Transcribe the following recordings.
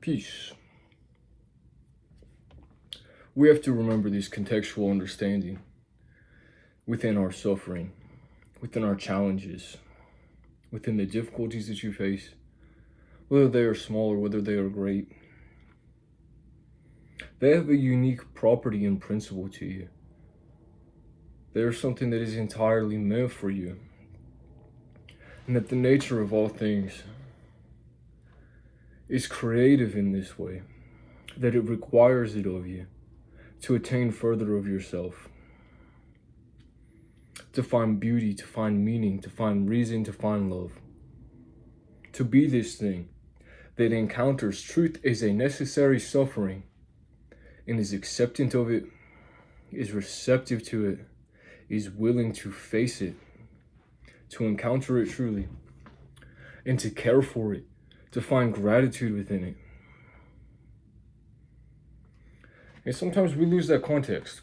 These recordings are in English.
Peace. We have to remember this contextual understanding within our suffering, within our challenges, within the difficulties that you face, whether they are small or whether they are great. They have a unique property and principle to you. They are something that is entirely meant for you. And that the nature of all things is creative in this way, that it requires it of you to attain further of yourself, to find beauty, to find meaning, to find reason, to find love. To be this thing that encounters truth as a necessary suffering and is acceptant of it, is receptive to it, is willing to face it, to encounter it truly, and to care for it, to find gratitude within it. And sometimes we lose that context.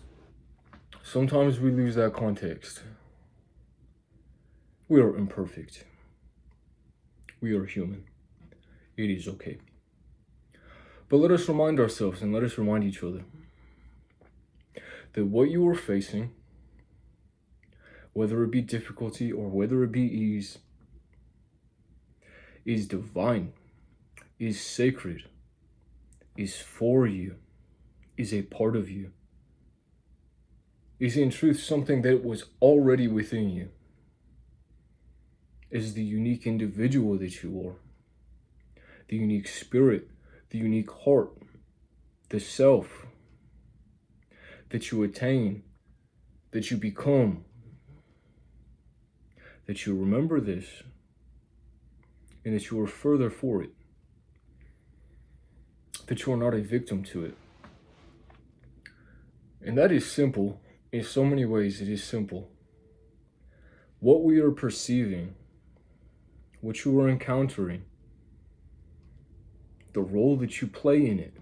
We are imperfect. We are human. It is okay. But let us remind ourselves and let us remind each other that what you are facing, whether it be difficulty or whether it be ease, is divine, is sacred, is for you, is a part of you, is in truth something that was already within you, is the unique individual that you are, the unique spirit, the unique heart, the self that you attain, that you become, that you remember this, and that you are further for it, that you are not a victim to it. And that is simple. In so many ways, it is simple. What we are perceiving, what you are encountering, the role that you play in it,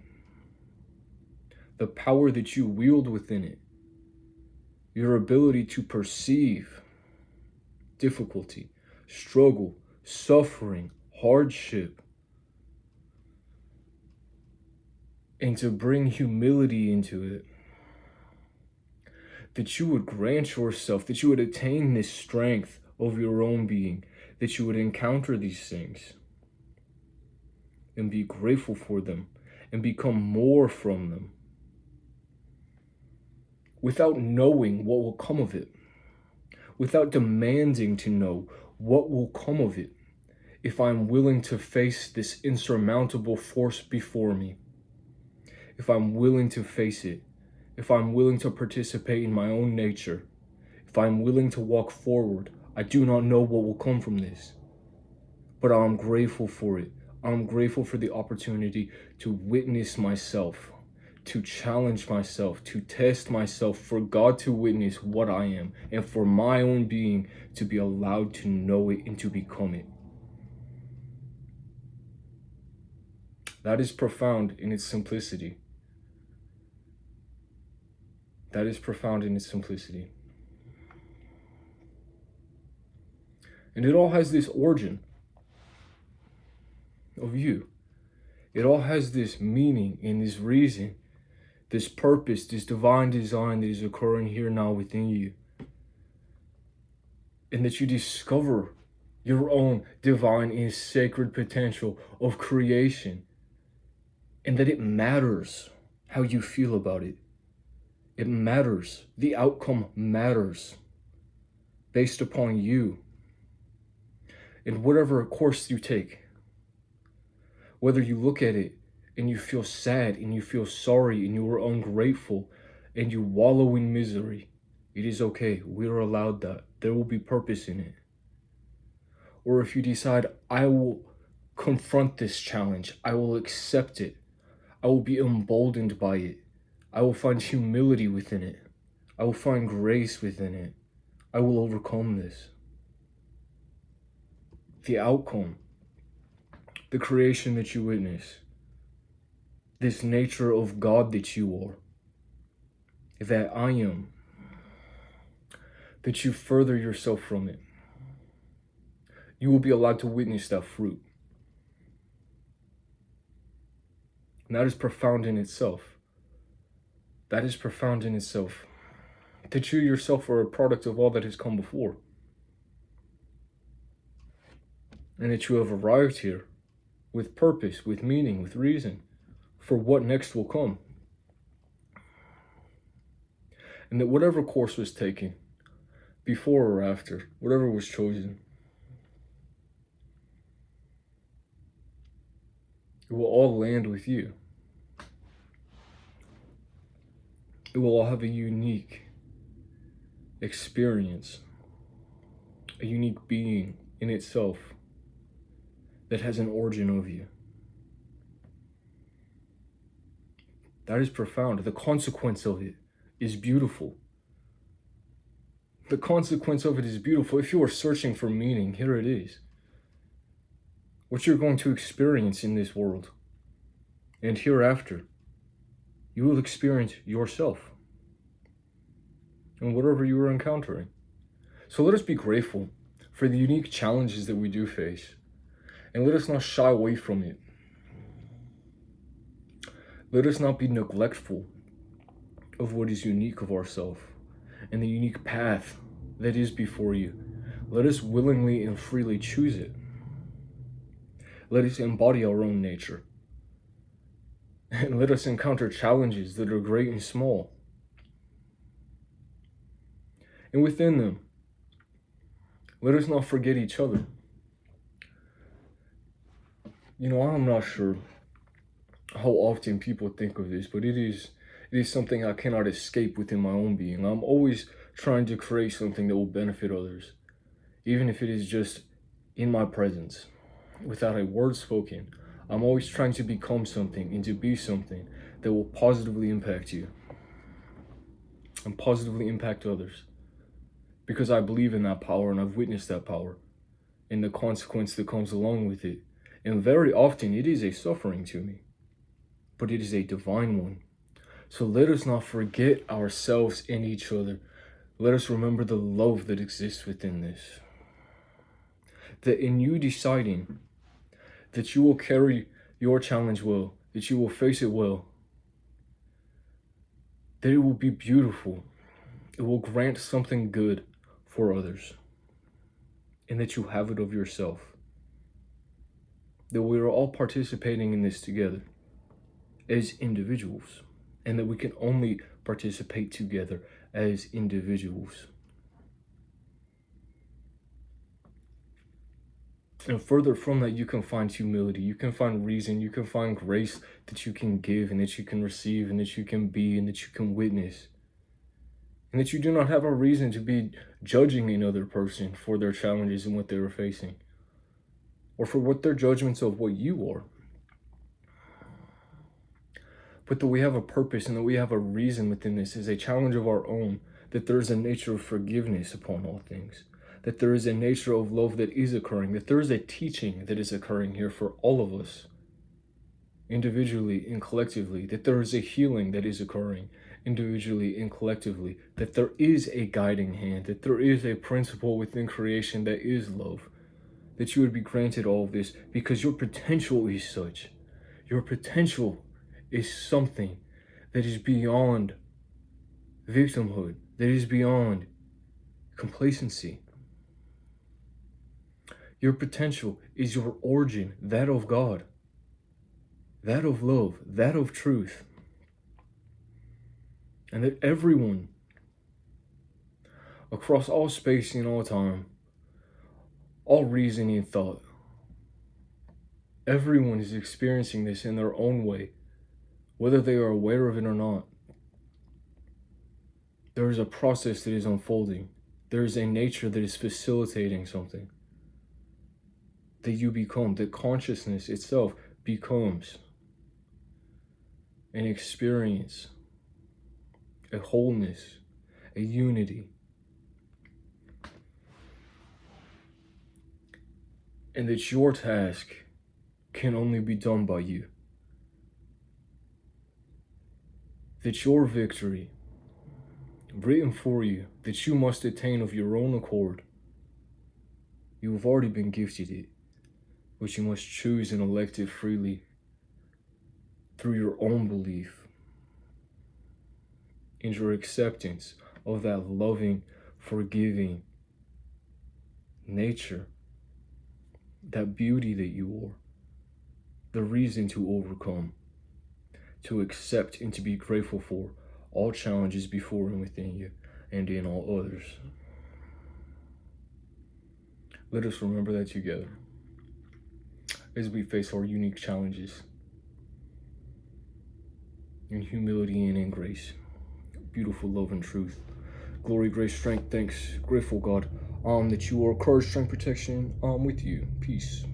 the power that you wield within it, your ability to perceive difficulty, struggle, suffering, hardship, and to bring humility into it, that you would grant yourself, that you would attain this strength of your own being, that you would encounter these things and be grateful for them and become more from them without knowing what will come of it, without demanding to know what will come of it if I'm willing to face this insurmountable force before me, if I'm willing to face it, if I'm willing to participate in my own nature, if I'm willing to walk forward. I do not know what will come from this, but I'm grateful for it. I'm grateful for the opportunity to witness myself, to challenge myself, to test myself, for God to witness what I am, and for my own being to be allowed to know it and to become it. That is profound in its simplicity. That is profound in its simplicity. And it all has this origin of you. It all has this meaning and this reason, this purpose, this divine design that is occurring here now within you. And that you discover your own divine and sacred potential of creation. And that it matters how you feel about it. It matters. The outcome matters based upon you. And whatever course you take, whether you look at it and you feel sad and you feel sorry and you are ungrateful and you wallow in misery, it is okay. We are allowed that. There will be purpose in it. Or if you decide, I will confront this challenge, I will accept it, I will be emboldened by it, I will find humility within it, I will find grace within it, I will overcome this. The outcome, the creation that you witness, this nature of God that you are, that I am, that you further yourself from it. You will be allowed to witness that fruit. And that is profound in itself. That is profound in itself. That you yourself are a product of all that has come before. And that you have arrived here with purpose, with meaning, with reason for what next will come. And that whatever course was taken, before or after, whatever was chosen, it will all land with you. It will all have a unique experience, a unique being in itself that has an origin of you. That is profound. The consequence of it is beautiful. The consequence of it is beautiful. If you are searching for meaning, here it is. What you're going to experience in this world and hereafter, you will experience yourself and whatever you are encountering. So let us be grateful for the unique challenges that we do face, and let us not shy away from it. Let us not be neglectful of what is unique of ourselves and the unique path that is before you. Let us willingly and freely choose it. Let us embody our own nature. And let us encounter challenges that are great and small. And within them, let us not forget each other. I'm not sure how often people think of this, but it is something I cannot escape within my own being. I'm always trying to create something that will benefit others, even if it is just in my presence, without a word spoken. I'm always trying to become something and to be something that will positively impact you and positively impact others, because I believe in that power and I've witnessed that power and the consequence that comes along with it. And very often it is a suffering to me, but it is a divine one. So let us not forget ourselves and each other. Let us remember the love that exists within this. That in you deciding that you will carry your challenge well, that you will face it well, that it will be beautiful, it will grant something good for others, and that you have it of yourself. That we are all participating in this together as individuals, and that we can only participate together as individuals. And further from that, you can find humility, you can find reason, you can find grace that you can give and that you can receive and that you can be and that you can witness. And that you do not have a reason to be judging another person for their challenges and what they are facing, or for what their judgments of what you are. But that we have a purpose and that we have a reason within this is a challenge of our own, that there is a nature of forgiveness upon all things, that there is a nature of love that is occurring, that there is a teaching that is occurring here for all of us, individually and collectively, that there is a healing that is occurring individually and collectively, that there is a guiding hand, that there is a principle within creation that is love, that you would be granted all of this because your potential is such. Your potential is something that is beyond victimhood, that is beyond complacency. Your potential is your origin, that of God, that of love, that of truth. And that everyone, across all space and all time, all reasoning and thought, everyone is experiencing this in their own way, whether they are aware of it or not. There is a process that is unfolding. There is a nature that is facilitating something. That you become, that consciousness itself becomes an experience, a wholeness, a unity. And that your task can only be done by you. That your victory, written for you, that you must attain of your own accord, you have already been gifted it, but you must choose and elect it freely through your own belief and your acceptance of that loving, forgiving nature, that beauty that you are, the reason to overcome, to accept and to be grateful for all challenges before and within you and in all others. Let us remember that together as we face our unique challenges in humility and in grace. Beautiful love and truth. Glory, grace, strength, thanks. Grateful, God, that you are courage, strength, protection with you. Peace.